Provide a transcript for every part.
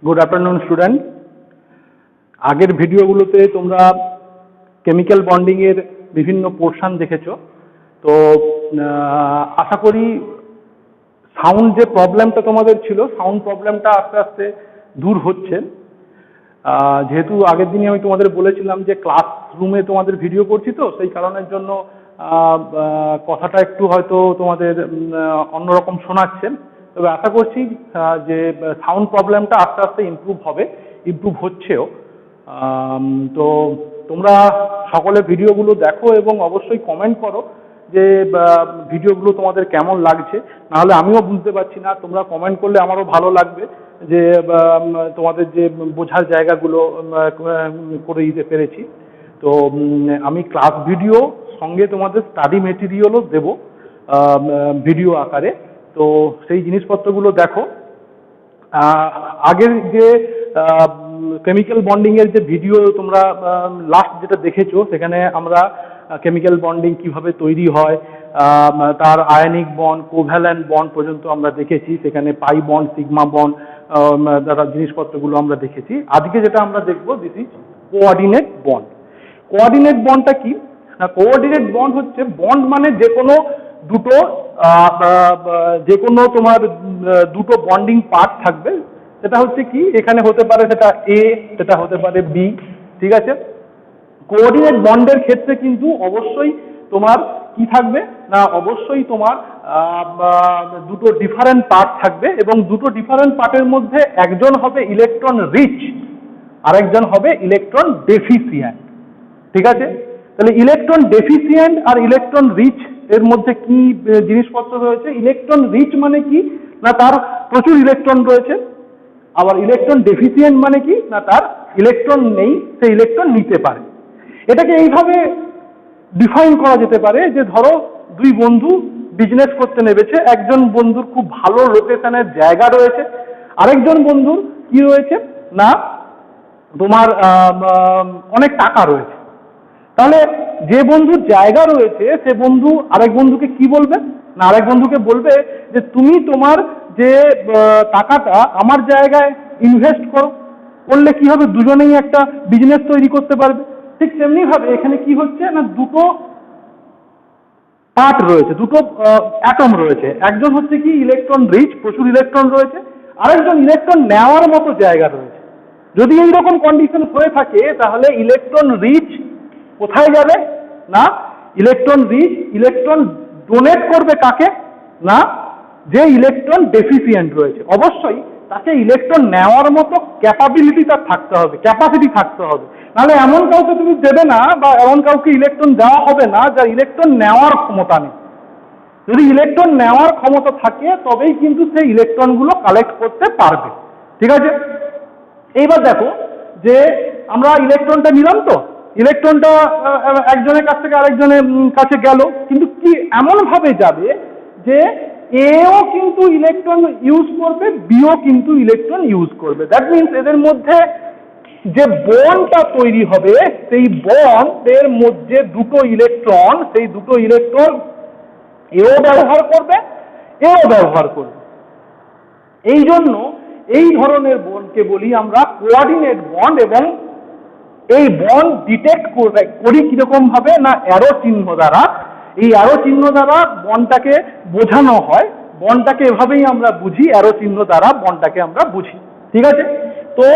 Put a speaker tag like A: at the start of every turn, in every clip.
A: Good afternoon student. আগের ভিডিওগুলোতে তোমরা কেমিক্যাল বন্ডিং এর বিভিন্ন পোর্শন দেখেছো। তো আশা করি সাউন্ড যে প্রবলেমটা তোমাদের ছিল, সাউন্ড প্রবলেমটা আস্তে আস্তে দূর হচ্ছে। যেহেতু আগের দিনই আমি তোমাদের বলেছিলাম যে ক্লাসরুমে তোমাদের ভিডিও করছি, তো সেই কারণের জন্য কথাটা একটু হয়তো তোমাদের অন্যরকম শোনাচ্ছে। তবে আশা করছি যে সাউন্ড প্রবলেমটা আস্তে আস্তে ইমপ্রুভ হচ্ছেও। তো তোমরা সকলে ভিডিওগুলো দেখো এবং অবশ্যই কমেন্ট করো যে ভিডিওগুলো তোমাদের কেমন লাগছে। নাহলে আমিও বুঝতে পারছি না, তোমরা কমেন্ট করলে আমারও ভালো লাগবে যে তোমাদের যে বোঝার জায়গাগুলো করে দিতে পেরেছি। তো আমি ক্লাস ভিডিও সঙ্গে তোমাদের স্টাডি মেটেরিয়ালও দেবো ভিডিও আকারে। তো সেই জিনিসপত্রগুলো দেখো। আগের যে কেমিক্যাল বন্ডিং এর যে ভিডিও তোমরা লাস্ট যেটা দেখেছো, সেখানে আমরা কেমিক্যাল বন্ডিং কিভাবে তৈরি হয়, তার আয়নিক বন্ড, কোভ্যালেন্ট বন্ড পর্যন্ত আমরা দেখেছি। সেখানে পাই বন্ড, সিগমা বন্ড দ্বারা জিনিসপত্রগুলো আমরা দেখেছি। আজকে যেটা আমরা দেখবো, this is coordinate bond. Coordinate বন্ডটা কি না, কোঅর্ডিনেট বন্ড হচ্ছে বন্ড মানে যে কোনো তোমার দুটো বন্ডিং পার্ট থাকবে। সেটা হচ্ছে কি, এখানে হতে পারে সেটা এ, সেটা হতে পারে বি, ঠিক আছে। কোঅর্ডিনেট বন্ডের ক্ষেত্রে কিন্তু অবশ্যই তোমার কি থাকবে না, অবশ্যই তোমার দুটো ডিফারেন্ট পার্ট থাকবে এবং দুটো ডিফারেন্ট পার্টের মধ্যে একজন হবে ইলেকট্রন রিচ, আরেকজন হবে ইলেকট্রন ডেফিসিয়েন্ট, ঠিক আছে। তাহলে ইলেকট্রন ডেফিসিয়েন্ট আর ইলেকট্রন রিচ এর মধ্যে কি জিনিসপত্র রয়েছে? ইলেকট্রন রিচ মানে কি না, তার প্রচুর ইলেকট্রন রয়েছে। আবার ইলেকট্রন ডেফিসিয়েন্ট মানে কি না, তার ইলেকট্রন নেই, সে ইলেকট্রন নিতে পারে। এটাকে এইভাবে ডিফাইন করা যেতে পারে যে ধরো দুই বন্ধু বিজনেস করতে নেমেছে। একজন বন্ধুর খুব ভালো লোকেশনের জায়গা রয়েছে, আরেকজন বন্ধুর কি রয়েছে না, তোমার অনেক টাকা রয়েছে। তাহলে যে বন্ধুর জায়গা রয়েছে সে বন্ধু আরেক বন্ধুকে কি বলবে না, আরেক বন্ধুকে বলবে যে তুমি তোমার যে টাকাটা আমার জায়গায় ইনভেস্ট করলে কি হবে, দুজনেই একটা বিজনেস তৈরি করতে পারবে। ঠিক তেমনি ভাবে এখানে কি হচ্ছে না, দুটো পার্ট রয়েছে, দুটো অ্যাটম রয়েছে। একজন হচ্ছে কি ইলেকট্রন রিচ, প্রচুর ইলেকট্রন রয়েছে, আরেকজন ইলেকট্রন নেওয়ার মতো জায়গা রয়েছে। যদি এইরকম কন্ডিশন হয়ে থাকে তাহলে ইলেকট্রন রিচ কোথায় যাবে না, ইলেকট্রন রিচ ইলেকট্রন ডোনেট করবে কাকে না, যে ইলেকট্রন ডেফিসিয়েন্ট রয়েছে। অবশ্যই তাকে ইলেকট্রন নেওয়ার মতো ক্যাপাবিলিটি তার থাকতে হবে, ক্যাপাসিটি থাকতে হবে। নাহলে এমন কাউকে তুমি দেবে না বা এমন কাউকে ইলেকট্রন দেওয়া হবে না যার ইলেকট্রন নেওয়ার ক্ষমতা নেই। যদি ইলেকট্রন নেওয়ার ক্ষমতা থাকে তবেই কিন্তু সেই ইলেকট্রনগুলো কালেক্ট করতে পারবে, ঠিক আছে। এইবার দেখো যে আমরা ইলেকট্রনটা নিলাম, তো ইলেকট্রনটা একজনের কাছ থেকে আরেকজনের কাছে গেল, কিন্তু কি এমন ভাবে যাবে যে এও কিন্তু ইলেকট্রন ইউজ করবে, বিও কিন্তু ইলেকট্রন ইউজ করবে। দ্যাট মিনস এদের মধ্যে যে বন্ডটা তৈরি হবে, সেই বন্ডের মধ্যে দুটো ইলেকট্রন, সেই দুটো ইলেকট্রন এও ব্যবহার করবে, এও ব্যবহার করবে। এই জন্য এই ধরনের বন্ডকে বলি আমরা কোঅর্ডিনেট বন্ড। এবং এই বন্ড ডিটেক্ট করি কিরকম ভাবে না, অ্যারো চিহ্ন দ্বারা। এই অ্যারো চিহ্ন দ্বারা বন্ডটাকে বোঝানো হয়। বন্ডটাকে এভাবেই আমরা বুঝি, অ্যারো চিহ্ন দ্বারা বন্ডটাকে আমরা বুঝি, ঠিক আছে। তো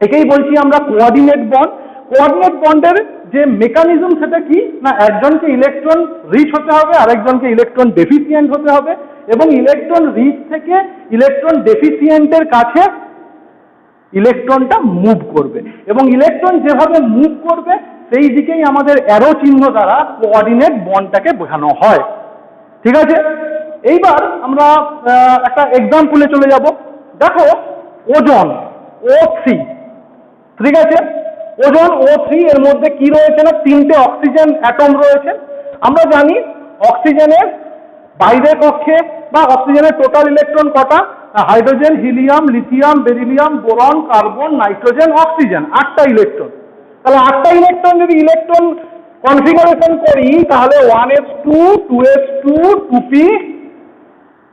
A: একেই বলছি আমরা কোঅর্ডিনেট বন্ড। কোঅর্ডিনেট বন্ডের যে মেকানিজম সেটা কি না, একজনকে ইলেকট্রন রিচ হতে হবে, আরেকজনকে ইলেকট্রন ডেফিসিয়েন্ট হতে হবে, এবং ইলেকট্রন রিচ থেকে ইলেকট্রন ডেফিসিয়েন্টের কাছে ইলেকট্রনটা মুভ করবে, এবং ইলেকট্রন যেভাবে মুভ করবে সেই দিকেই আমাদের অ্যারো চিহ্ন দ্বারা কোঅর্ডিনেট বন্ডটাকে বোঝানো হয়, ঠিক আছে। এইবার আমরা একটা এক্সাম্পলে চলে যাব। দেখো ওজন O3, ঠিক আছে। ওজন O3 এর মধ্যে কি রয়েছে না, তিনটে অক্সিজেন অ্যাটম রয়েছে। আমরা জানি অক্সিজেনের বাইরের কক্ষে বা অক্সিজেনের টোটাল ইলেকট্রন কটা, hydrogen, helium, lithium, beryllium, boron, carbon, nitrogen, oxygen, 8টা ইলেকট্রন। তাহলে 8টা ইলেকট্রন যদি ইলেকট্রন কনফিগারেশন করি তাহলে 1s2, 2s2, 2p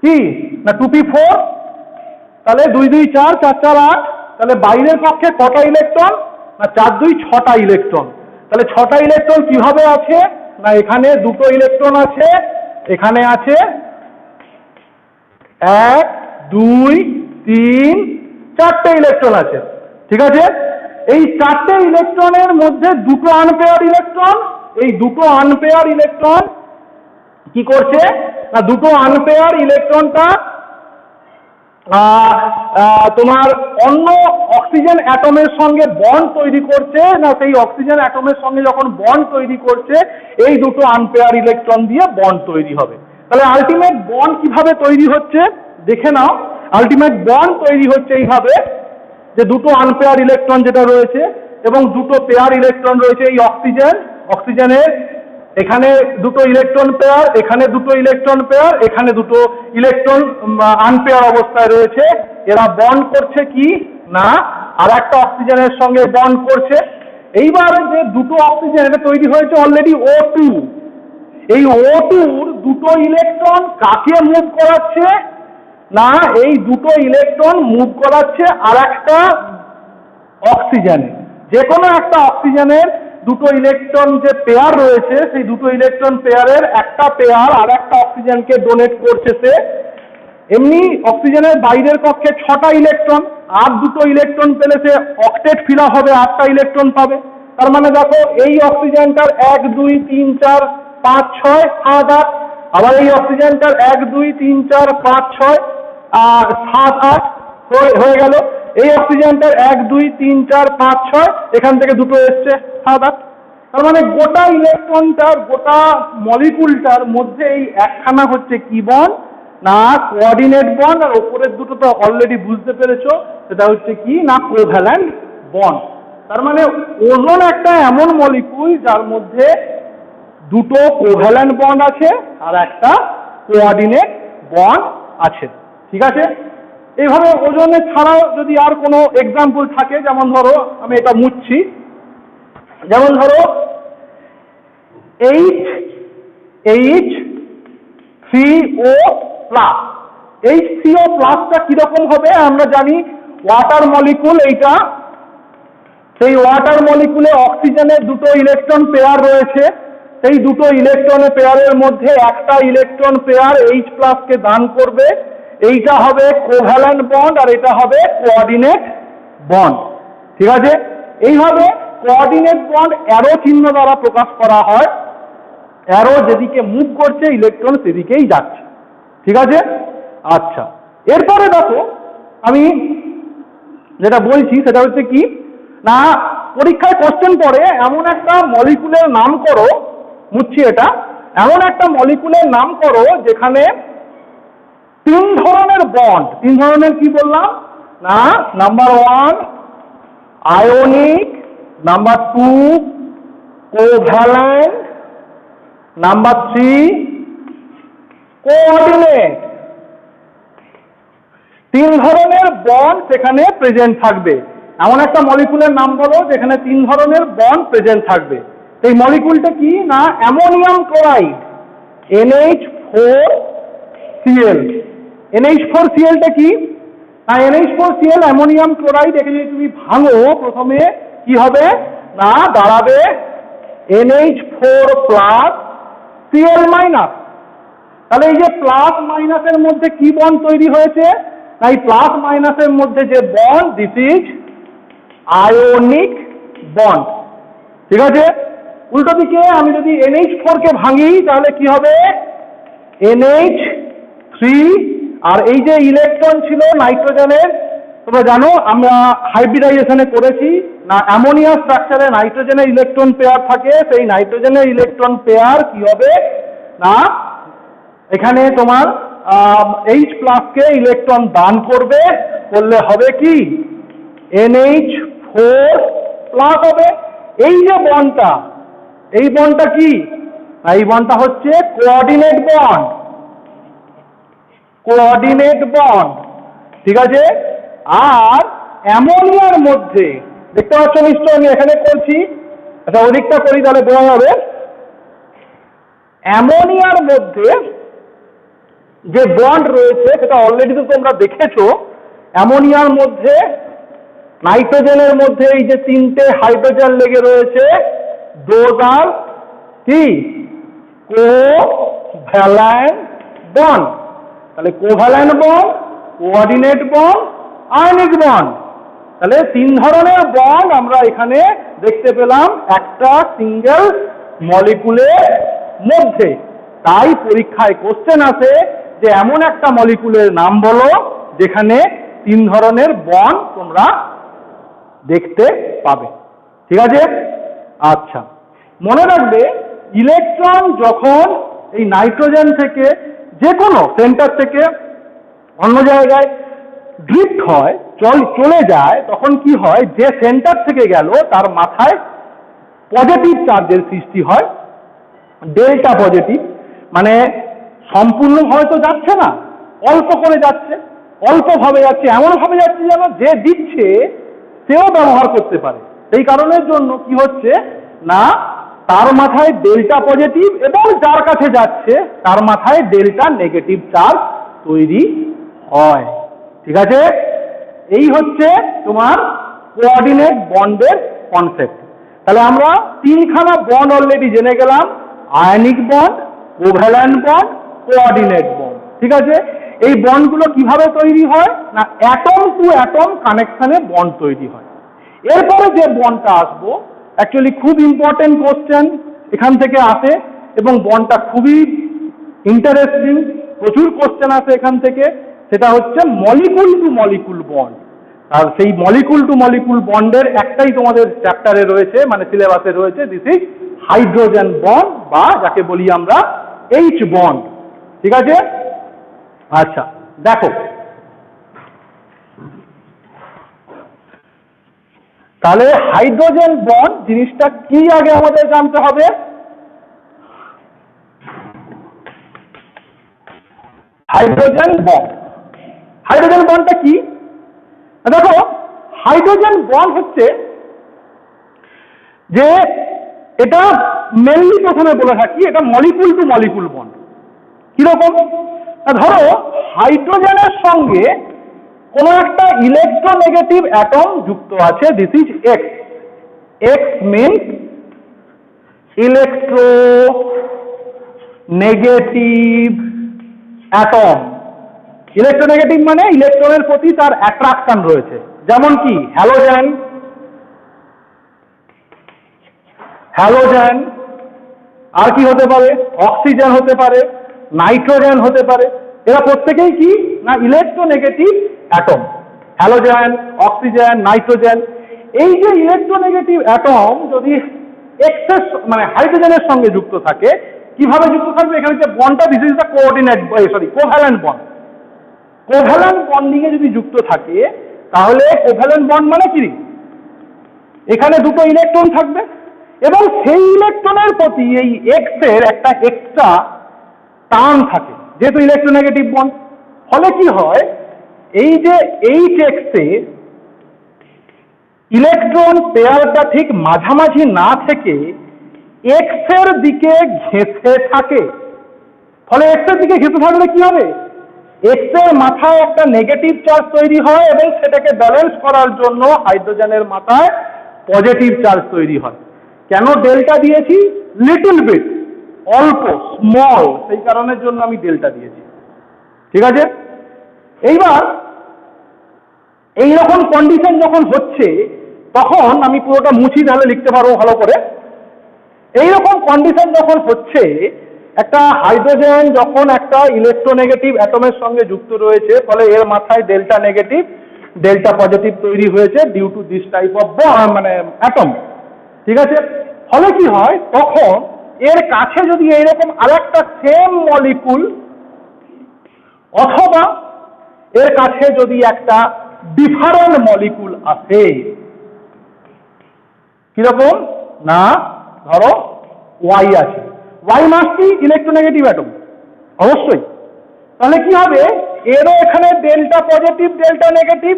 A: কি না 2p4, তাহলে 2 2 4, 4 4 8, তাহলে বাইরের পক্ষে কটা ইলেকট্রন? না 4 2 6টা ইলেকট্রন। তাহলে 6টা ইলেকট্রন কিভাবে আছে? না এখানে দুটো ইলেকট্রন আছে, এখানে আছে 1 2 3 4টে ইলেকট্রন আছে, ঠিক আছে। এই 4টে ইলেকট্রনের মধ্যে দুটো আনপেয়ার ইলেকট্রন, এই দুটো আনপেয়ার ইলেকট্রন কি করছে? না দুটো আনপেয়ার ইলেকট্রনটা তোমার অন্য অক্সিজেন অ্যাটমের সঙ্গে বন্ড তৈরি করছে। না সেই অক্সিজেন অ্যাটমের সঙ্গে যখন বন্ড তৈরি করছে, এই দুটো আনপেয়ার ইলেকট্রন দিয়ে বন্ড তৈরি হবে। তাহলে আলটিমেট বন্ড কিভাবে তৈরি হচ্ছে দেখে নাও। আলটিমেট বন্ড তৈরি হচ্ছে এইভাবে যে দুটো আনপেয়ার ইলেকট্রন যেটা রয়েছে এবং দুটো পেয়ার ইলেকট্রন রয়েছে এই অক্সিজেনের এখানে দুটো ইলেকট্রন পেয়ার, এখানে দুটো ইলেকট্রন পেয়ার, এখানে দুটো ইলেকট্রন আনপেয়ার অবস্থায় রয়েছে। এরা বন্ড করছে কি না আর একটা অক্সিজেনের সঙ্গে বন্ড করছে। এইবার যে দুটো অক্সিজেন এটা তৈরি হয়েছে অলরেডি O2, এই O2-র দুটো ইলেকট্রন কাকে মুভ করাচ্ছে? না এই দুটো ইলেকট্রন মুভ করাচ্ছে আর একটা অক্সিজেনে। যে কোনো একটা অক্সিজেনের দুটো ইলেকট্রন যে পেয়ার রয়েছে, সেই দুটো ইলেকট্রন পেয়ারের একটা পেয়ার আর একটা অক্সিজেনকে ডোনেট করছে সে। এমনি অক্সিজেনের বাইরের কক্ষে 6টা ইলেকট্রন, আর দুটো ইলেকট্রন পেলে সে অক্টেট ফিল হবে, 8টা ইলেকট্রন পাবে। তার মানে দেখো এই অক্সিজেনটার 1 2 3 4 5 6 7 8, আবার এই অক্সিজেনটার 1 2 3 4 5 6 7 8 হয়ে গেল। এই অক্সিজেনটার 1 2 3 4 5 6, এখান থেকে দুটো এসছে 7 8। তার মানে গোটা ইলেকট্রনটার গোটা মলিকুলটার মধ্যে এই একখানা হচ্ছে কি বন্ড? না কোঅর্ডিনেট বন্ড। আর ওপরের দুটো তো অলরেডি বুঝতে পেরেছো, সেটা হচ্ছে কি না কোভ্যালেন্ট বন্ড। তার মানে ওজোন একটা এমন মলিকুল যার মধ্যে দুটো কোভ্যালেন্ট বন্ড আছে আর একটা কোঅর্ডিনেট বন্ড আছে, ঠিক আছে। এইভাবে ওজনের ছাড়াও যদি আর কোনো এক্সাম্পল থাকে, যেমন ধরো আমি এটা মুছছি, যেমন ধরো H3O+, H3O+টা কিরকম হবে? আমরা জানি ওয়াটার মলিকুল এইটা, সেই ওয়াটার মলিকুলে অক্সিজেনের দুটো ইলেকট্রন পেয়ার রয়েছে। সেই দুটো ইলেকট্রন পেয়ারের মধ্যে একটা ইলেকট্রন পেয়ার H+ কে দান করবে। এইটা হবে কোভ্যালেন্ট বন্ড আর এটা হবে কোঅর্ডিনেট বন্ড, ঠিক আছে। এইভাবে কোঅর্ডিনেট বন্ড অ্যারো চিহ্ন দ্বারা প্রকাশ করা হয়। অ্যারো যেদিকে মুভ করছে ইলেকট্রন সেদিকেই যাচ্ছে, ঠিক আছে। আচ্ছা, এরপরে দেখো আমি যেটা বলছি সেটা হচ্ছে কি না পরীক্ষায় কোশ্চেন পড়ে এমন একটা মলিকুলের নাম করো, মুছছি এটা, এমন একটা মলিকুলের নাম করো যেখানে 3 ধরনের বন্ড, 3 ধরনের কি বললাম না, number 1 ionic, number 2 covalent, number 3 coordinate. 3 ধরনের বন্ড সেখানে প্রেজেন্ট থাকবে। এমন একটা মলিকুলের নাম বলো যেখানে 3 ধরনের বন্ড প্রেজেন্ট থাকবে। সেই মলিকুলটা কি না অ্যামোনিয়াম ক্লোরাইড, NH4Cl। NH4Cl-টা কি না NH4Cl অ্যামোনিয়াম ক্লোরাইড। একে যদি তুমি ভাঙো প্রথমে কি হবে না দাঁড়াবে NH4+ Cl-। তাহলে এই যে প্লাস মাইনাসের মধ্যে কি বন্ড তৈরি হয়েছে না এই প্লাস মাইনাসের মধ্যে যে bond, this is ionic bond, ঠিক আছে। উল্টো দিকে আমি যদি NH4 কে ভাঙি তাহলে কি হবে NH3। আর এই যে ইলেকট্রন ছিল নাইট্রোজেনের, তোমরা জানো আমরা হাইব্রিডাইজেশনে করেছি না অ্যামোনিয়া স্ট্রাকচারে নাইট্রোজেনের ইলেকট্রন পেয়ার থাকে। সেই নাইট্রোজেনের ইলেকট্রন পেয়ার কি হবে না এখানে তোমার H+ কে ইলেকট্রন দান করবে, করলে হবে কি NH4+ হবে। এই যে বন্ডটা, এই বন্ডটা কি, এই বন্ডটা হচ্ছে কোঅর্ডিনেট বন্ড, কোঅর্ডিনেট বন্ড, ঠিক আছে। আর অ্যামোনিয়ার মধ্যে দেখতে পাচ্ছ নিশ্চয় আমি এখানে করছি, আচ্ছা ওদিকটা করি তাহলে বোঝা যাবে। অ্যামোনিয়ার মধ্যে যে বন্ড রয়েছে সেটা অলরেডি তো তোমরা দেখেছো। অ্যামোনিয়ার মধ্যে নাইট্রোজেনের মধ্যে এই যে তিনটে হাইড্রোজেন লেগে রয়েছে, দোজ আর কি কোভ্যালেন্ট বন্ড। তাহলে covalent bond, coordinate bond, ionic bond. তাহলে তিন ধরনের বন্ড আমরা এখানে দেখতে পেলাম একটা সিঙ্গেল মলিকুলের মধ্যে। তাই পরীক্ষায় কোশ্চেন আসে যে এমন একটা মলিকুলের নাম বলো যেখানে তিন ধরনের বন্ড তোমরা দেখতে পাবে। ঠিক আছে? আচ্ছা, মনে রাখবে ইলেকট্রন যখন এই নাইট্রোজেন থেকে যে কোনো সেন্টার থেকে অন্য জায়গায় ড্রিফট হয়, চলে যায়, তখন কি হয়, যে সেন্টার থেকে গেল তার মাথায় পজিটিভ চার্জের সৃষ্টি হয়, ডেল্টা পজিটিভ। মানে সম্পূর্ণভাবে তো যাচ্ছে না, অল্প করে যাচ্ছে, অল্পভাবে যাচ্ছে, এমনভাবে যাচ্ছে যেন যে দিচ্ছে সেও ব্যবহার করতে পারে। সেই কারণের জন্য কি হচ্ছে না, তার মাথায় ডেল্টা পজিটিভ এবং যার কাছে যাচ্ছে তার মাথায় ডেল্টা নেগেটিভ চার্জ তৈরি হয়। ঠিক আছে? এই হচ্ছে তোমার কোঅর্ডিনেট বন্ডের কনসেপ্ট। তাহলে আমরা তিনখানা বন্ড অলরেডি জেনে গেলাম, ionic bond, covalent bond, coordinate bond. ঠিক আছে? এই বন্ডগুলো কিভাবে তৈরি হয় না, অ্যাটম টু অ্যাটম কানেকশনে বন্ড তৈরি হয়। এরপরে যে বন্ডটা আসবো, অ্যাকচুয়ালি খুব ইম্পর্টেন্ট কোশ্চেন এখান থেকে আসে এবং বন্ডটা খুবই ইন্টারেস্টিং, প্রচুর কোশ্চেন আসে এখান থেকে। সেটা হচ্ছে মলিকুল টু মলিকুল বন্ড। আর সেই মলিকুল টু মলিকুল বন্ডের একটাই তোমাদের চ্যাপ্টারে রয়েছে, মানে সিলেবাসে রয়েছে, দিস ইজ হাইড্রোজেন বন্ড, বা যাকে বলি আমরা এইচ বন্ড। ঠিক আছে? আচ্ছা, দেখো তাহলে হাইড্রোজেন বন্ড জিনিসটা কি আগে আমাদের জানতে হবে। হাইড্রোজেন বন্ড, হাইড্রোজেন বন্ডটা কি? দেখো, হাইড্রোজেন বন্ড হচ্ছে যে এটা মেনলি প্রথমে বলে থাকি এটা মলিকুল টু মলিকুল বন্ড। কিরকম? ধরো হাইড্রোজেনের সঙ্গে কোনো একটা ইলেকট্রোনেগেটিভ অ্যাটম যুক্ত আছে, this is x. X means electronegative atom. Electronegative মানে ইলেকট্রনের প্রতি তার অ্যাট্রাকশন রয়েছে। যেমন কি হ্যালোজেন, হ্যালোজেন, আর কি হতে পারে, অক্সিজেন হতে পারে, নাইট্রোজেন হতে পারে। এরা প্রত্যেকেই কি না electronegative atom. Halogen, oxygen, nitrogen, এই যে ইলেকট্রোনেগেটিভ অ্যাটম যদি এক্সের মানে হাইড্রোজেনের সঙ্গে যুক্ত থাকে, কিভাবে যুক্ত থাকবে, এখানে যে বন্ডটা, this is the coordinate, covalent bond. Covalent bonding এ যদি যুক্ত থাকে তাহলে কোভ্যালেন্ট বন্ড মানে কি, এখানে দুটো ইলেকট্রন থাকবে এবং সেই ইলেকট্রনের প্রতি এই এক্স এর একটা এক্সট্রা টার্ন থাকে, যেহেতু ইলেকট্রোনেগেটিভ বন্ড। ফলে কি হয়, এই যে এইচ এক্স এ ইলেকট্রন পেয়ারটা ঠিক মাঝামাঝি না থেকে এক্স এর দিকে ঘেঁষে থাকে। ফলে এক্স এর দিকে ঘেঁষে থাকলে কি হবে, এক্স এর মাথায় একটা নেগেটিভ চার্জ তৈরি হয় এবং সেটাকে ব্যালেন্স করার জন্য হাইড্রোজেনের মাথায় পজিটিভ চার্জ তৈরি হয়। কেন ডেল্টা দিয়েছি, লিটল বিট, অল্প, স্মল, সেই কারণের জন্য আমি ডেল্টা দিয়েছি। ঠিক আছে? এইবার এইরকম কন্ডিশন যখন হচ্ছে, তখন আমি পুরোটা মুছি, তাহলে লিখতে পারবো ভালো করে। এইরকম কন্ডিশন যখন হচ্ছে, একটা হাইড্রোজেন যখন একটা ইলেকট্রোনেগেটিভ অ্যাটমের সঙ্গে যুক্ত রয়েছে, ফলে এর মাথায় ডেল্টা নেগেটিভ ডেল্টা পজিটিভ তৈরি হয়েছে due to this type of মানে অ্যাটম। ঠিক আছে? ফলে কি হয়, তখন এর কাছে যদি এইরকম আরেকটা সেম মলিকুল অথবা এর কাছে যদি একটা ডিফারেন্ট মলিকুল আসে, কিরকম না, ধরো ওয়াই আছে, Y must be electronegative atom অবশ্যই। তাহলে কি হবে, এরও এখানে delta positive delta negative,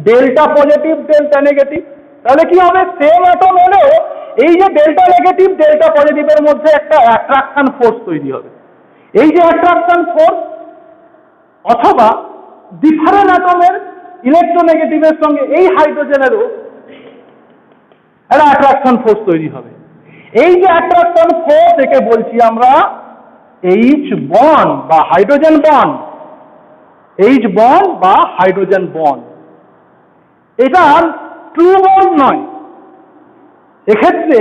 A: delta positive delta negative. তাহলে কি হবে, সেম অ্যাটম হলেও এই যে ডেল্টা নেগেটিভ ডেল্টা পজিটিভের মধ্যে একটা অ্যাট্রাকশন ফোর্স তৈরি হবে। এই যে অ্যাট্রাকশন ফোর্স অথবা ডিফারেন্ট অ্যাটমের ইলেকট্রোনেগেটিভের সঙ্গে এই হাইড্রোজেনেরও একটা অ্যাট্রাকশন ফোর্স তৈরি হবে। এই যে অ্যাট্রাকশন ফোর্স, একে বলছি আমরা এইচ বন্ড বা হাইড্রোজেন বন্ড। এইচ বন্ড বা হাইড্রোজেন বন্ড, এটা ট্রু বন্ড নয়। এক্ষেত্রে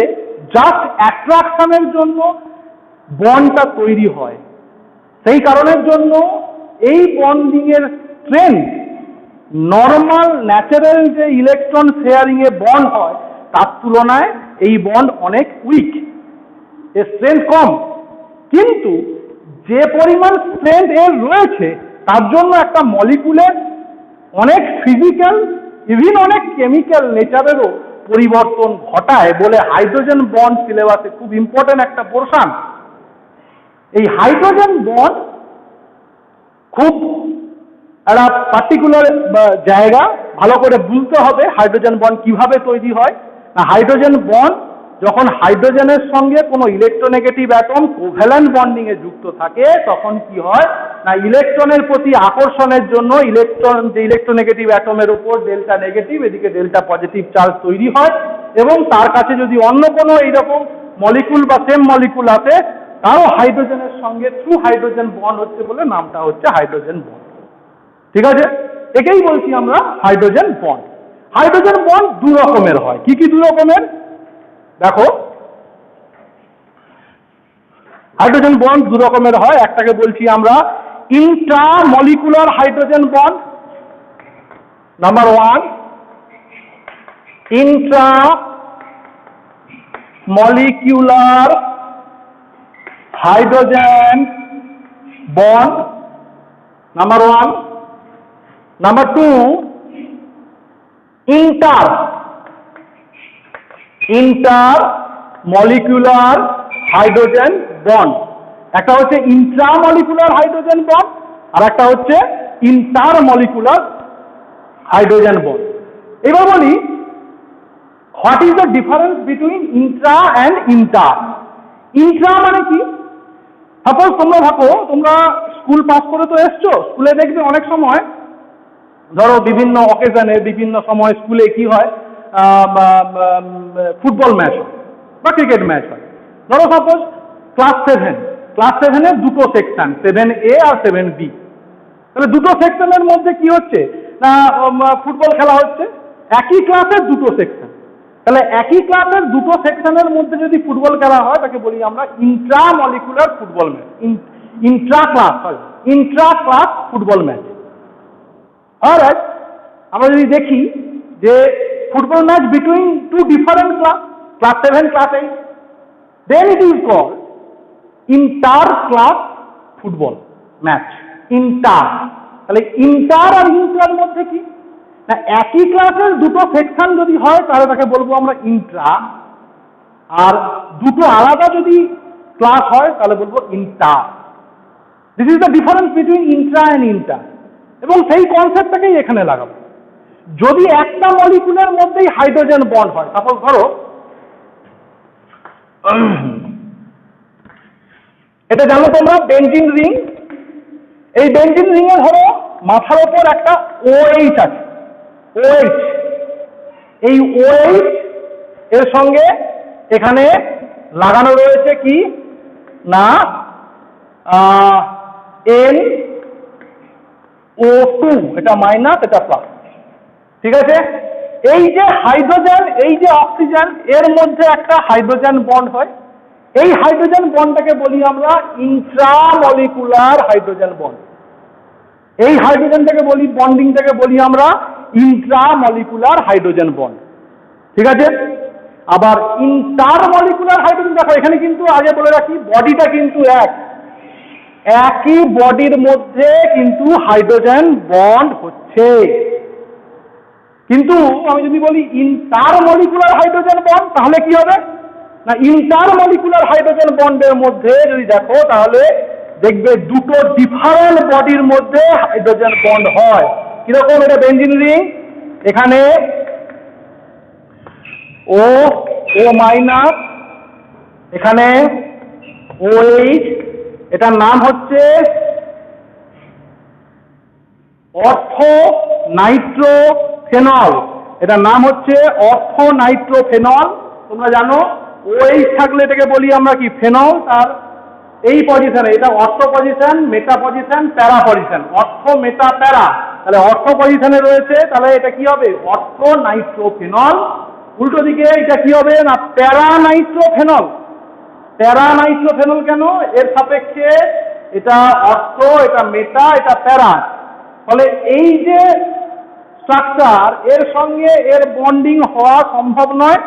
A: জাস্ট অ্যাট্রাকশনের জন্য বন্ডটা তৈরি হয়। সেই কারণের জন্য এই বন্ডিং এর স্ট্রেংথ নর্মাল ন্যাচারাল যে ইলেকট্রন শেয়ারিং এ বন্ড হয় তার তুলনায় এই বন্ড অনেক উইক, এর স্ট্রেংথ কম। কিন্তু যে পরিমাণ স্ট্রেংথ এর রয়েছে তার জন্য একটা মলিকুলের অনেক ফিজিক্যাল ইভিন অনেক কেমিক্যাল নেচারেরও পরিবর্তন ঘটায় বলে হাইড্রোজেন বন্ড সিলেবাসে খুব ইম্পর্টেন্ট একটা পোরশন। এই হাইড্রোজেন বন্ড খুব একটা পার্টিকুলার জায়গা ভালো করে বুঝতে হবে হাইড্রোজেন বন্ড কিভাবে তৈরি হয়। না, হাইড্রোজেন বন্ড যখন হাইড্রোজেনের সঙ্গে কোনো ইলেকট্রোনেগেটিভ অ্যাটম কোভ্যালেন্ট বন্ডিং এ যুক্ত থাকে তখন কি হয় না, ইলেকট্রনের প্রতি আকর্ষণের জন্য যে ইলেকট্রোনেগেটিভ অ্যাটমের উপর ডেল্টা নেগেটিভ, এদিকে ডেল্টা পজিটিভ চার্জ তৈরি হয় এবং তার কাছে যদি অন্য কোনো এইরকম মলিকুল বা সেম মলিকুল আছে তারও হাইড্রোজেনের সঙ্গে থ্রু হাইড্রোজেন বন্ড হচ্ছে বলে নামটা হচ্ছে হাইড্রোজেন বন্ড। ঠিক আছে, একেই বলছি আমরা হাইড্রোজেন বন্ড। হাইড্রোজেন বন্ড দু রকমের হয়। কি কি দু রকমের? দেখো, হাইড্রোজেন বন্ড দু রকমের হয়। একটাকে বলছি আমরা intramolecular hydrogen bond, number one. Intramolecular hydrogen bond, number one. Number two, intermolecular hydrogen bond. একটা হচ্ছে ইন্ট্রামলিকুলার হাইড্রোজেন বন্ড আর একটা হচ্ছে ইন্টারমলিকুলার হাইড্রোজেন বন্ড। এবার বলি, what is the difference between Intra and inter? Intra মানে কি? সাপোজ তোমরা ভাবো, তোমরা স্কুল পাস করে তো এসছো, স্কুলে দেখবে অনেক সময় ধরো বিভিন্ন অকেশনে বিভিন্ন সময় স্কুলে কি হয়, ফুটবল ম্যাচ হয় বা ক্রিকেট ম্যাচ হয়। ধরো সাপোজ ক্লাস সেভেনের দুটো সেকশন, 7A আর 7B। তাহলে দুটো সেকশনের মধ্যে কি হচ্ছে না, ফুটবল খেলা হচ্ছে। একই ক্লাসের দুটো সেকশন, তাহলে একই ক্লাসের দুটো সেকশনের মধ্যে যদি ফুটবল খেলা হয় তাকে বলি আমরা intramolecular football match, intra class football match. Alright, আমরা যদি দেখি যে football match between two different class 7, class 8, then it is called inter class football match. Inter, তাহলে ইন্টার আর ইন্ট্রার মধ্যে কি না, একই ক্লাসের দুটো সেকশন যদি হয় তাহলে তাকে বলবো আমরা ইন্ট্রা, আর দুটো আলাদা যদি ক্লাস হয় তাহলে বলবো inter. This is the difference between Intra and inter. এবং সেই কনসেপ্টটাকেই এখানে লাগাবো। যদি একটা মলিকুলের মধ্যেই হাইড্রোজেন বন্ড হয়, সাপোজ ধরো এটা জানো তোমরা বেঞ্জিন রিং। এই বেঞ্জিন রিং এ ধরো মাথার ওপর একটা OH আছে, OH। এই OH এর সঙ্গে এখানে লাগানো রয়েছে কি না NO2, এটা মাইনাস এটা প্লাস। ঠিক আছে, এই যে হাইড্রোজেন এই যে অক্সিজেন এর মধ্যে একটা হাইড্রোজেন বন্ড হয়। এই হাইড্রোজেন বন্ডটাকে বলি আমরা ইন্ট্রামলিকুলার হাইড্রোজেন বন্ড। এই হাইড্রোজেনটাকে বলি, বন্ডিংটাকে বলি আমরা ইন্ট্রামলিকুলার হাইড্রোজেন বন্ড। ঠিক আছে, আবার ইন্টারমলিকুলার হাইড্রোজেন, দেখো এখানে কিন্তু আগে বলে রাখি বডিটা কিন্তু একই বডির মধ্যে কিন্তু হাইড্রোজেন বন্ড হচ্ছে। কিন্তু আমি যদি বলি ইন্টারমলিকুলার হাইড্রোজেন বন্ড তাহলে কি হবে না, ইন্টারমলিকুলার হাইড্রোজেন বন্ডের মধ্যে যদি দেখো তাহলে দেখবে দুটো ডিফারেন্ট বডির মধ্যে হাইড্রোজেন বন্ড হয়। কিরকম? এটা বেঞ্জিন রিং, এখানে ও মাইনাস, এখানে OH, এটার নাম হচ্ছে অর্থো নাইট্রোফেনল, এটার নাম হচ্ছে অর্থো নাইট্রোফেনল। তোমরা জানো OH থাকলে এটাকে বলি আমরা কি ফেনল। তার এই পজিশনে এটা অর্থো পজিশন, মেটা পজিশন, প্যারা পজিশন, অর্থো মেটা প্যারা। তাহলে অর্থো পজিশনে রয়েছে, তাহলে এটা কি হবে অর্থো নাইট্রোফেনল। উল্টো দিকে এটা কি হবে না প্যারা নাইট্রোফেনল। প্যারা নাইট্রোফেনল কেন? এর সাপেক্ষে এটা অর্থো, এটা মেটা, এটা প্যারা। ফলে এই যে স্ট্রাকচার এর সঙ্গে এর বন্ডিং হওয়া সম্ভব নয়।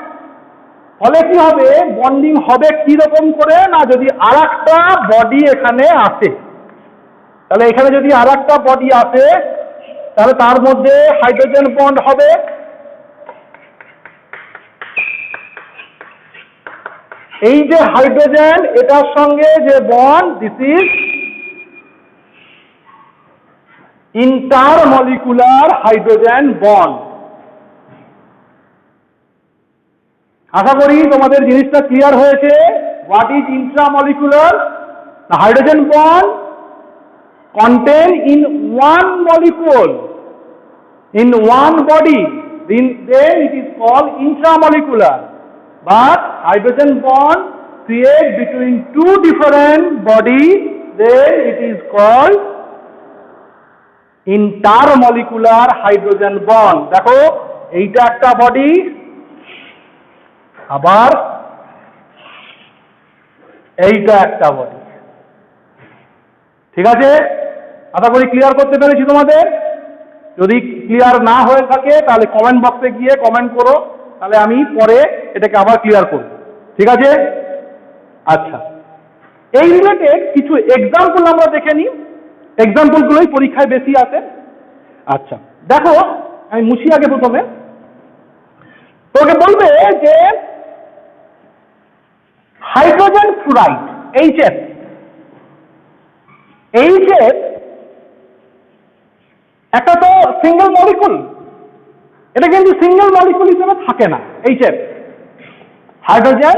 A: ফলে কি হবে বন্ডিং হবে কি রকম করে না যদি আরেকটা বডি এখানে আসে। তাহলে এখানে যদি আরেকটা বডি আসে তাহলে তার মধ্যে হাইড্রোজেন বন্ড হবে। এই যে হাইড্রোজেন এটার সঙ্গে যে bond, this is intermolecular hydrogen bond. আশা করি তোমাদের জিনিসটা ক্লিয়ার হয়েছে। What is intramolecular? The hydrogen bond contained in one molecule, in one body, then it is called intramolecular. But hydrogen bond created between two different bodies, then it is called intermolecular hydrogen bond. দেখো এইটা একটা body, আবার এইটা একটা body. ঠিক আছে, আশা করি clear করতে পেরেছি তোমাদের। যদি ক্লিয়ার না হয়ে থাকে তাহলে কমেন্ট বক্সে গিয়ে কমেন্ট করো, তাহলে আমি পরে এটাকে আবার ক্লিয়ার করব। ঠিক আছে? আচ্ছা, এই রিলেটেড কিছু এক্সাম্পল আমরা দেখে নিই। এক্সাম্পলগুলোই পরীক্ষায় বেশি আসে। আচ্ছা দেখো, আমি মুছি আগে প্রথমে। তোকে বলবে যে হাইড্রোজেন ফ্লুরাইড HF, একটা তো সিঙ্গেল মলিকুল, এটা কিন্তু সিঙ্গেল মলিকুল হিসেবে থাকে না। HF hydrogen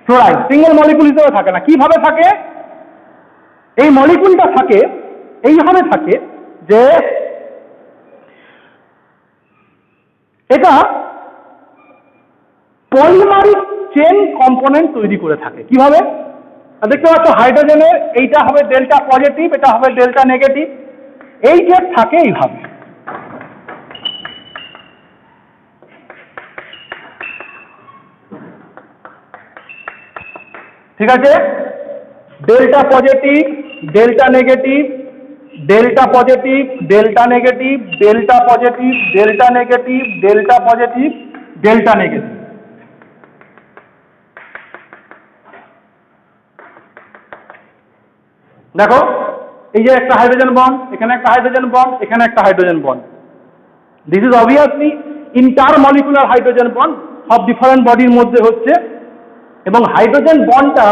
A: fluoride single molecule হিসেবে থাকে না। কিভাবে থাকে? এই মলিকুলটা থাকে এইভাবে থাকে যে এটা পলিমারিক চেন কম্পোনেন্ট তৈরি করে থাকে। কিভাবে? দেখতে পাচ্ছ হাইড্রোজেনের এইটা হবে ডেল্টা পজিটিভ, এটা হবে ডেল্টা নেগেটিভ। HF থাকে এইভাবে। ঠিক আছে, delta positive, delta negative, delta positive, delta negative, delta positive, delta negative, delta positive, delta negative. দেখো এই যে একটা হাইড্রোজেন বন্ড, এখানে একটা হাইড্রোজেন বন্ড, এখানে একটা hydrogen bond. This is obviously intermolecular hydrogen bond, সব ডিফারেন্ট বডির মধ্যে হচ্ছে। এবং হাইড্রোজেন বন্ডটা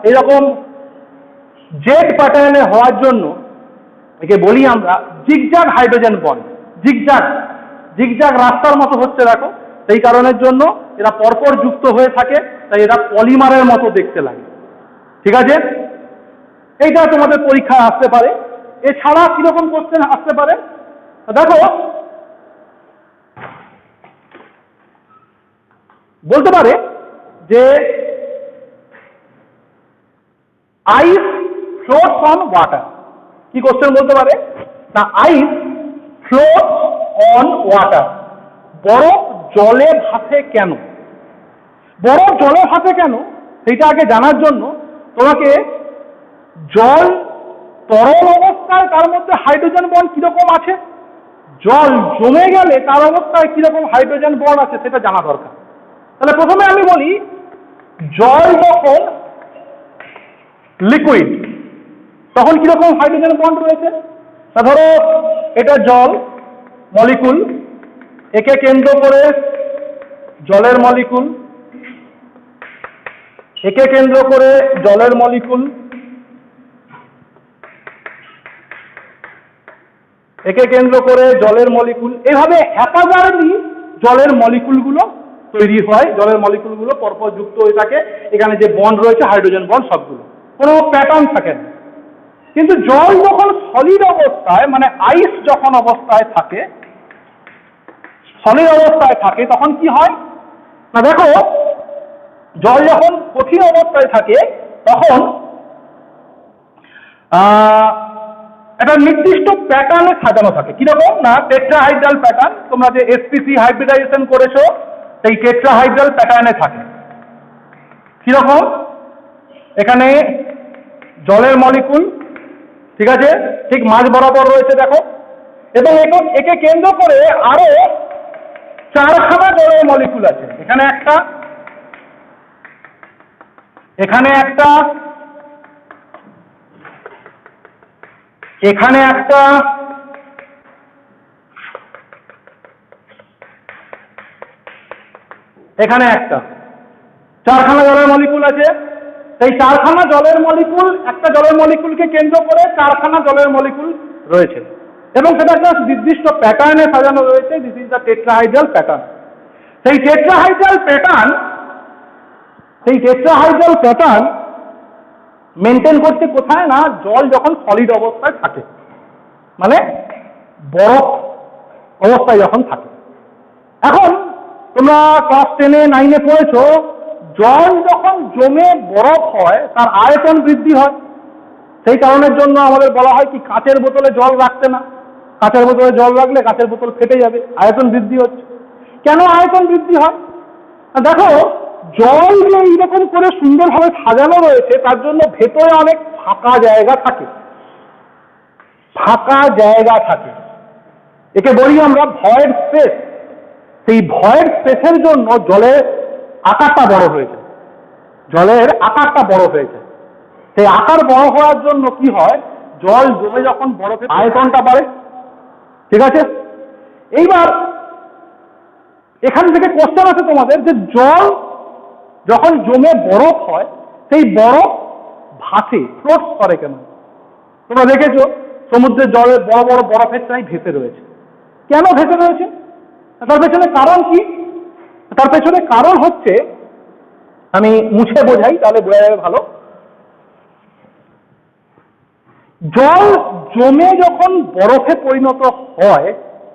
A: এরকম জেড প্যাটার্নে হওয়ার জন্য একে বলি আমরা zigzag hydrogen bond. Zigzag zigzag রাস্তার মতো হচ্ছে দেখো, সেই কারণের জন্য এরা পরপর যুক্ত হয়ে থাকে, তাই এরা পলিমারের মতো দেখতে লাগে। ঠিক আছে, এইটা তোমাদের পরীক্ষায় আসতে পারে। এছাড়া কিরকম কোশ্চেন আসতে পারে দেখো, বলতে পারে যে আইস ফ্লোটস অন ওয়াটার। কি কোশ্চেন বলতে পারে না আইস ফ্লোটস অন ওয়াটার, বরফ জলে ভাসে কেন? বরফ জলে ভাসে কেন সেটা আগে জানার জন্য তোমাকে জল তরল অবস্থায় তার মধ্যে হাইড্রোজেন বন্ড কিরকম আছে, জল জমে গেলে তার অবস্থায় কিরকম হাইড্রোজেন বন্ড আছে সেটা জানা দরকার। তাহলে প্রথমে আমি বলি জল যখন লিকুইড তখন কিরকম হাইড্রোজেন বন্ড রয়েছে। তা ধরো এটা জল মলিকুল, একে কেন্দ্র করে জলের মলিকুল, একে কেন্দ্র করে জলের মলিকুল, একে কেন্দ্র করে জলের মলিকুল, এভাবে হ্যাপাজারলি জলের মলিকুলগুলো তৈরি হয়। জলের মলিকুলগুলো পরপর যুক্ত হয়ে থাকে, এখানে যে বন্ড রয়েছে হাইড্রোজেন বন্ড সবগুলো, কোনো প্যাটার্ন থাকে না। কিন্তু জল যখন সলিড অবস্থায় মানে আইস যখন অবস্থায় থাকে সলিড অবস্থায় থাকে তখন কি হয় না, দেখো জল যখন কঠিন অবস্থায় থাকে তখন একটা নির্দিষ্ট প্যাটার্নে সাজানো থাকে। কিরকম না, টেট্রাহাইড্রাল প্যাটার্ন, তোমরা যে এসপিসি হাইব্রিডাইজেশন করেছো সেই টেট্রাহাইড্রাল প্যাটার্নে থাকে। কিরকম, এখানে জলের মলিকুল, ঠিক আছে, ঠিক মাঝ বরাবর রয়েছে দেখো, এবং একে কেন্দ্র করে আরো 4খানা জলের মলিকুল আছে। এখানে একটা, এখানে একটা, এখানে একটা, এখানে একটা, 4খানা জলের মলিকুল আছে। সেই 4খানা জলের মলিকুল, একটা জলের মলিকুলকে কেন্দ্র করে 4খানা জলের মলিকুল রয়েছে এবং সেটা একটা নির্দিষ্ট প্যাটার্নে সাজানো রয়েছে। This is the tetrahedral pattern. সেই টেট্রাহাইড্রাল প্যাটার্ন, সেই টেট্রাহাইড্রাল প্যাটার্ন মেনটেন করছে কোথায় না, জল যখন সলিড অবস্থায় থাকে, মানে বরফ অবস্থায় যখন থাকে। এখন তোমরা ক্লাস 10-এ 9-এ পড়েছো, জল যখন জমে বরফ হয় তার আয়তন বৃদ্ধি হয়। সেই কারণের জন্য আমাদের বলা হয় কি, কাচের বোতলে জল রাখতে না, কাচের বোতলে জল রাখলে কাচের বোতল ফেটে যাবে, আয়তন বৃদ্ধি হচ্ছে। কেন আয়তন বৃদ্ধি হয়? দেখো, জল যে এইরকম করে সুন্দরভাবে সাজানো রয়েছে তার জন্য ভেতরে অনেক ফাঁকা জায়গা থাকে, ফাঁকা জায়গা থাকে, একে বলি আমরা ভয়েড স্পেস। সেই ভয়েড স্পেসের জন্য জলের আকারটা বড় হয়েছে, জলের আকারটা বড় হয়েছে। সেই আকার বড় হওয়ার জন্য কি হয়, জল জমে যখন বরফে আয়তনটা বাড়ে, ঠিক আছে। এইবার এখান থেকে কোশ্চেন আছে তোমাদের যে জল যখন জমে বরফ হয় সেই বরফ ভাসে, ফ্লোট করে কেন? তোমরা দেখেছো সমুদ্রের জলে বড় বড় বরফের চাই ভেসে রয়েছে। কেন ভেসে রয়েছে? তার পেছনে কারণ কি? তার পেছনে কারণ হচ্ছে, আমি মুছে বোঝাই তাহলে বোঝা যাবে ভালো। জল জমে যখন বরফে পরিণত হয়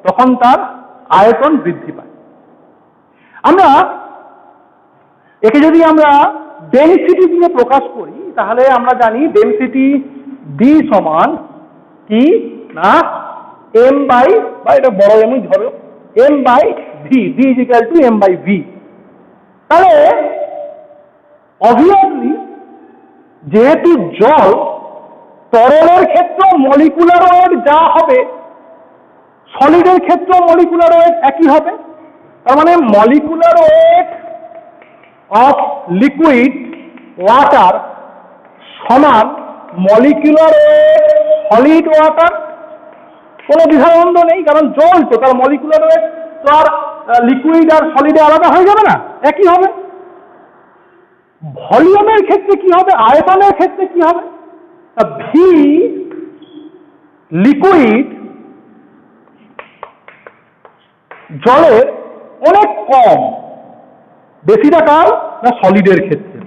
A: তখন তার আয়তন বৃদ্ধি পায়। আমরা একে যদি আমরা ডেনসিটি দিয়ে প্রকাশ করি তাহলে আমরা জানি ডেনসিটি ডি সমান কি না, এম বাই, বা এটা বড় এমই ধরো, M by V, D is equal to M by V. তাহলে অবভিয়াসলি যেহেতু জল, তরলের ক্ষেত্রে মলিকুলার ওয়েট যা হবে সলিডের ক্ষেত্রে মলিকুলার ওয়েট একই হবে। তার মানে molecular weight of liquid water সমান মলিকুলার ওয়েট সলিড ওয়াটার। কোনো দ্বিধাদ্বন্দ্ব নেই, কারণ জল তো, তার মলিকুলার ওয়েট তো আর লিকুইড আর সলিডে আলাদা হয়ে যাবে না, একই হবে। ভলিউমের ক্ষেত্রে কি হবে, আয়তনের ক্ষেত্রে কি হবে, ভি লিকুইড জলের অনেক কম, বেশিটা কার না সলিডের ক্ষেত্রে।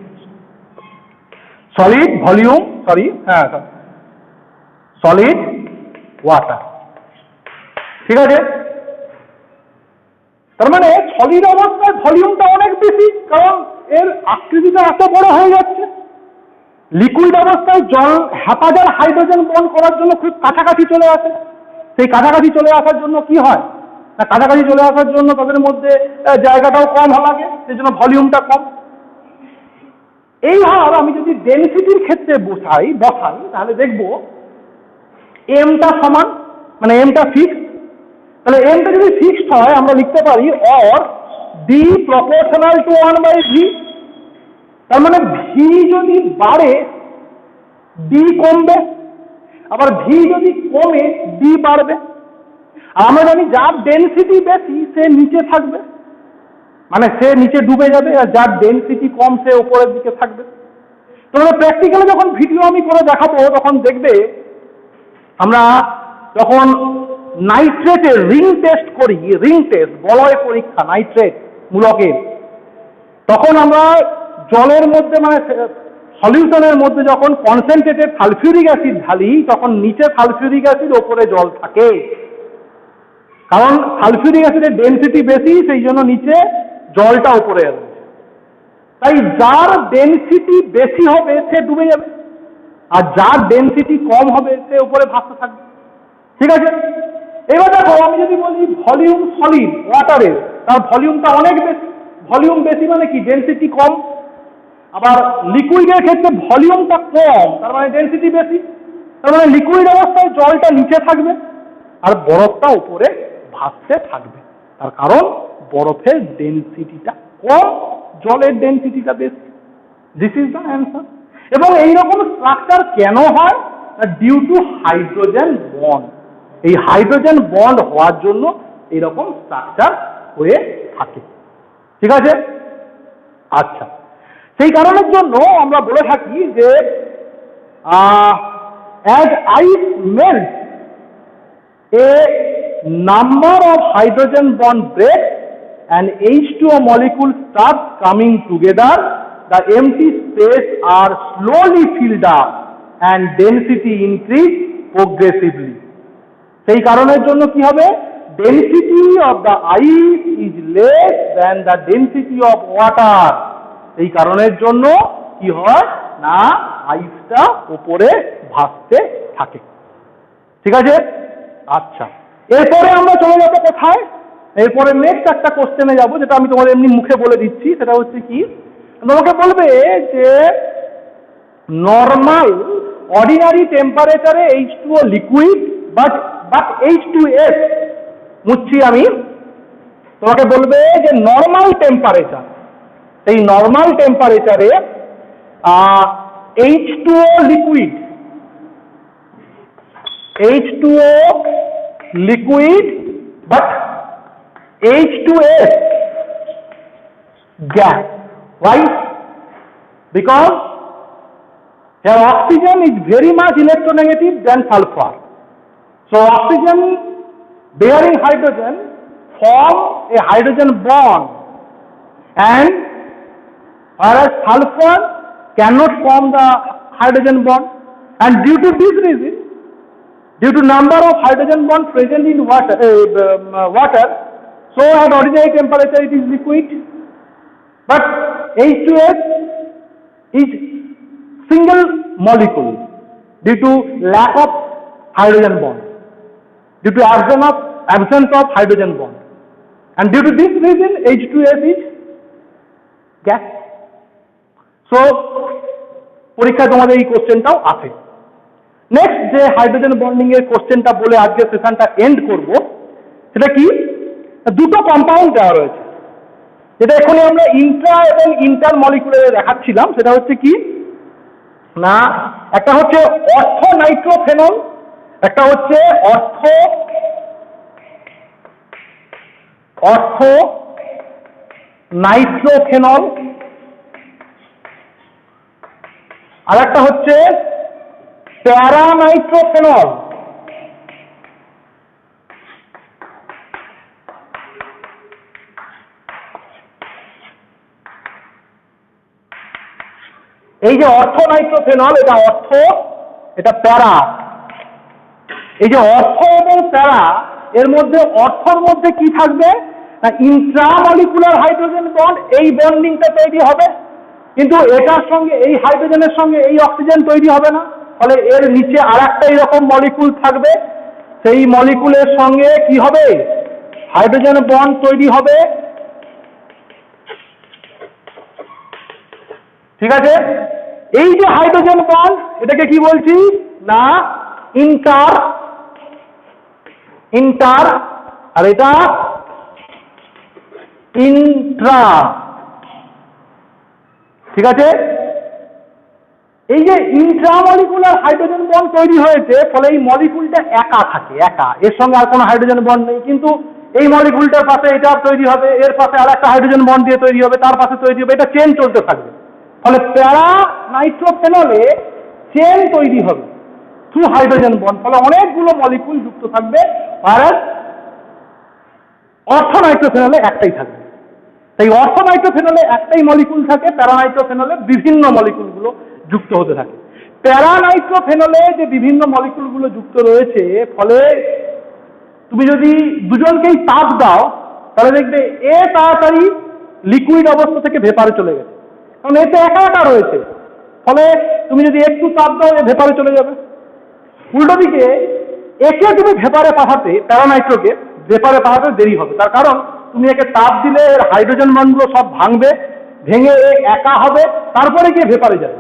A: সলিড ভলিউম, সরি হ্যাঁ, সলিড ওয়াটার, ঠিক আছে। তার মানে সলিড অবস্থায় ভলিউমটা অনেক বেশি, কারণ এর আকৃতিটা এত বড় হয়ে যাচ্ছে। লিকুইড অবস্থায় জল হেফাজত হাইড্রোজেন বন্ড করার জন্য খুব কাছাকাছি চলে আসে। সেই কাছাকাছি চলে আসার জন্য কি হয় না, কাছাকাছি চলে আসার জন্য তাদের মধ্যে জায়গাটাও কম লাগে, সেই জন্য ভলিউমটা কম। এইভাবে আমি যদি ডেনসিটির ক্ষেত্রে বসাই তাহলে দেখবো এমটা সমান, মানে এমটা ফিক্সড। তাহলে এমটা যদি ফিক্সড হয় আমরা লিখতে পারি or D proportional to 1/v। তার মানে ভি যদি বাড়ে ডি কমবে, আবার ভি যদি কমে ডি বাড়বে। আর আমরা জানি যার ডেনসিটি বেশি সে নিচে থাকবে, মানে সে নিচে ডুবে যাবে, আর যার ডেনসিটি কম সে উপরের দিকে থাকবে। তোমরা প্র্যাকটিক্যালি যখন ভিডিও আমি করে দেখাবো তখন দেখবে, আমরা যখন নাইট্রেটের রিং টেস্ট করি, রিং টেস্ট বলয় পরীক্ষা নাইট্রেট মূলকের, তখন আমরা জলের মধ্যে মানে সলিউশনের মধ্যে যখন কনসেন্ট্রেটেড সালফিউরিক অ্যাসিড ঢালি তখন নিচে সালফিউরিক অ্যাসিড ওপরে জল থাকে। কারণ সালফিউরিক অ্যাসিডের ডেনসিটি বেশি, সেই জন্য নিচে জলটা উপরে যাবে। তাই যার ডেনসিটি বেশি হবে সে ডুবে যাবে, আর যার ডেনসিটি কম হবে সে উপরে ভাসতে থাকবে। ঠিক আছে, এবার দেখো আমি যদি বলি ভলিউম সলিড ওয়াটারের, তার ভলিউমটা অনেক বেশি। ভলিউম বেশি মানে কি? ডেনসিটি কম। আবার লিকুইডের ক্ষেত্রে ভলিউমটা কম, তার মানে ডেনসিটি বেশি। তার মানে লিকুইড অবস্থায় জলটা নিচে থাকবে আর বরফটা উপরে ভাসতে থাকবে। তার কারণ বরফের ডেনসিটিটা কম, জলের ডেনসিটিটা বেশি। This is the answer. এবং এইরকম স্ট্রাকচার কেন হয়? Due to hydrogen bond. এই হাইড্রোজেন বন্ড হওয়ার জন্য এইরকম স্ট্রাকচার হয়ে থাকে। ঠিক আছে, আচ্ছা, সেই কারণের জন্য আমরা বলে থাকি যে as ice melts, a number of hydrogen bond breaks and H2O molecules start coming together. The empty space are slowly filled up and density increase progressively. সেই কারণের জন্য কি হবে? Density of the ice is less than the density of water. এই কারণের জন্য কি হয় না, আইসটা উপরে ভাসতে থাকে। ঠিক আছে, আচ্ছা, এরপরে আমরা চলে যাবো কোথায়? এরপরে নেক্সট একটা কোশ্চেনে যাব, যেটা আমি তোমাদের এমনি মুখে বলে দিচ্ছি। সেটা হচ্ছে কি, তোমাকে বলবে যে নর্মাল অর্ডিনারি টেম্পারেচারে H2O লিকুইড বাট H2S, মুচ্ছি আমি, তোমাকে বলবে যে নর্মাল টেম্পারেচার, এই নর্মাল টেম্পারেচারে H2O liquid, H2O liquid but H2S gas. Why? Because here oxygen is very much electronegative than sulfur. So oxygen bearing hydrogen form a hydrogen bond, and whereas sulfur cannot form the hydrogen bond. And due to this reason, due to number of hydrogen bonds present in water, so at ordinary temperature it is liquid, but H2S is single molecule due to lack of hydrogen bond, due to absence of hydrogen bond, and due to this reason H2S is gas. So পরীক্ষায় তোমাদের এই কোশ্চেনটাও আসে। Next যে hydrogen bonding এর কোশ্চেনটা বলে আজকে সেশনটা and করব, সেটা কি, দুটো কম্পাউন্ড দেওয়া রয়েছে, যেটা এখানে আমরা ইন্ট্রা এবং ইন্টার মলিকুলারে দেখাচ্ছিলাম। সেটা হচ্ছে কি না, একটা হচ্ছে অর্থো নাইট্রোফেনল, একটা হচ্ছে অর্থো নাইট্রোফেনল, আর একটা হচ্ছে প্যারানাইট্রোফেনল। এই যে অর্থো নাইট্রোফেনল, এটা অর্থ, এটা প্যারা। এই যে অর্থ এবং প্যারা, এর মধ্যে অর্থর মধ্যে কি থাকবে না, ইন্ট্রামলিকুলার হাইড্রোজেন বন্ড, এই বন্ডিংটা তৈরি হবে, কিন্তু এটার সঙ্গে এই হাইড্রোজেনের সঙ্গে এই অক্সিজেন তৈরি হবে না। ফলে এর নিচে আর একটা এরকম মলিকুল থাকবে, সেই মলিকুলের সঙ্গে কি হবে, হাইড্রোজেন বন্ড তৈরি হবে। ঠিক আছে, এই যে হাইড্রোজেন বন্ড, এটাকে কি বলছি না, ইন্টার, আর এটা ইন্ট্রা। ঠিক আছে, এই যে ইন্ট্রামলিকুলার হাইড্রোজেন বন্ড তৈরি হয়েছে, ফলে এই মলিকুলটা একা থাকে, একা, এর সঙ্গে আর কোনো হাইড্রোজেন বন্ড নেই, কিন্তু এই মলিকুলটার পাশে এটা তৈরি হবে, এর পাশে আর একটা হাইড্রোজেন বন্ড দিয়ে তৈরি হবে, তার পাশে তৈরি হবে, এটা চেন চলতে থাকবে। ফলে প্যারা নাইট্রোফেনলে চেন তৈরি হবে থ্রু হাইড্রোজেন বন্ড, ফলে অনেকগুলো মলিকুল যুক্ত থাকবে, আর অর্থো নাইট্রোফেনলে একটাই থাকবে। তাই অর্থো নাইট্রোফেনলে একটাই মলিকুল থাকে, প্যারানাইট্রোফেনলে বিভিন্ন মলিকুলগুলো যুক্ত হতে থাকে। প্যারানাইট্রোফেনলে যে বিভিন্ন মলিকুলগুলো যুক্ত রয়েছে, ফলে তুমি যদি দুজনকেই তাপ দাও তাহলে দেখবে এ তাড়াতাড়ি লিকুইড অবস্থা থেকে ভেপারে চলে গেছে, কারণ এতে একা একা রয়েছে। ফলে তুমি যদি একটু তাপ দাও এ ভেপারে চলে যাবে। উল্টো দিকে একে তুমি ভেপারে পাঠাতে, প্যারানাইট্রোকে ভেপারে পাঠাতে দেরি হবে, তার কারণ তুমি একে তাপ দিলে এর হাইড্রোজেন বন্ডগুলো সব ভাঙবে, ভেঙে এ একা হবে, তারপরে গিয়ে ভেপারে যাবে।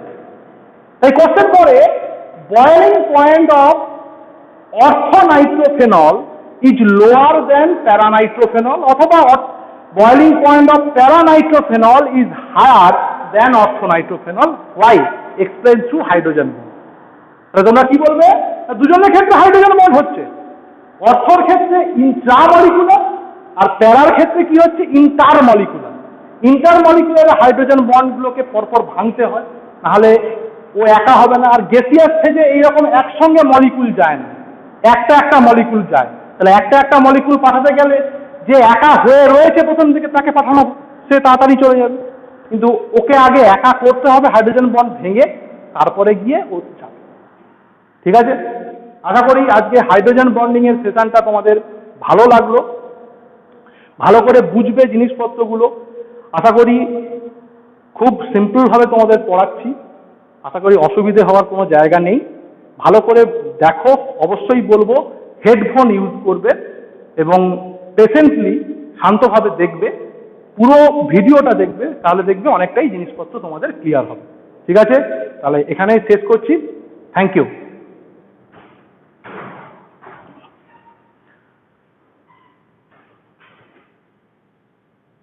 A: তাই কোশ্চেন করে boiling point of orthonitrophenol is lower than paranitrophenol, অথবা boiling point of paranitrophenol is higher than orthonitrophenol, why explain through hydrogen bond. তাহলে তোমরা কি বলবে? দুজনের ক্ষেত্রে হাইড্রোজেন বন্ড হচ্ছে, অর্থর ক্ষেত্রে ইন্ট্রামলিকুলার আর প্যারার ক্ষেত্রে কি হচ্ছে ইন্টারমলিকুলার। ইন্টারমলিকুলার হাইড্রোজেন বন্ডগুলোকে পরপর ভাঙতে হয়, নাহলে ও একা হবে না। আর গ্যাসিয়াস থেকে এইরকম একসঙ্গে মলিকুল যায় না, একটা একটা মলিকুল যায়। তাহলে একটা একটা মলিকুল পাঠাতে গেলে যে একা হয়ে রয়েছে প্রথম দিকে তাকে পাঠানো, সে তাড়াতাড়ি চলে যাবে, কিন্তু ওকে আগে একা করতে হবে হাইড্রোজেন বন্ড ভেঙে, তারপরে গিয়ে ও যাবে। ঠিক আছে, আশা করি আজকে হাইড্রোজেন বন্ডিং এর সেশনটা তোমাদের ভালো লাগলো, ভালো করে বুঝবে জিনিসপত্রগুলো। আশা করি খুব সিম্পলভাবে তোমাদের পড়াচ্ছি, আশা করি অসুবিধে হওয়ার কোনো জায়গা নেই। ভালো করে দেখো, অবশ্যই বলবো হেডফোন ইউজ করবে এবং পেশেন্টলি শান্তভাবে দেখবে, পুরো ভিডিওটা দেখবে, তাহলে দেখবে অনেকটাই জিনিসপত্র তোমাদের ক্লিয়ার হবে। ঠিক আছে, তাহলে এখানেই শেষ করছি। Thank you.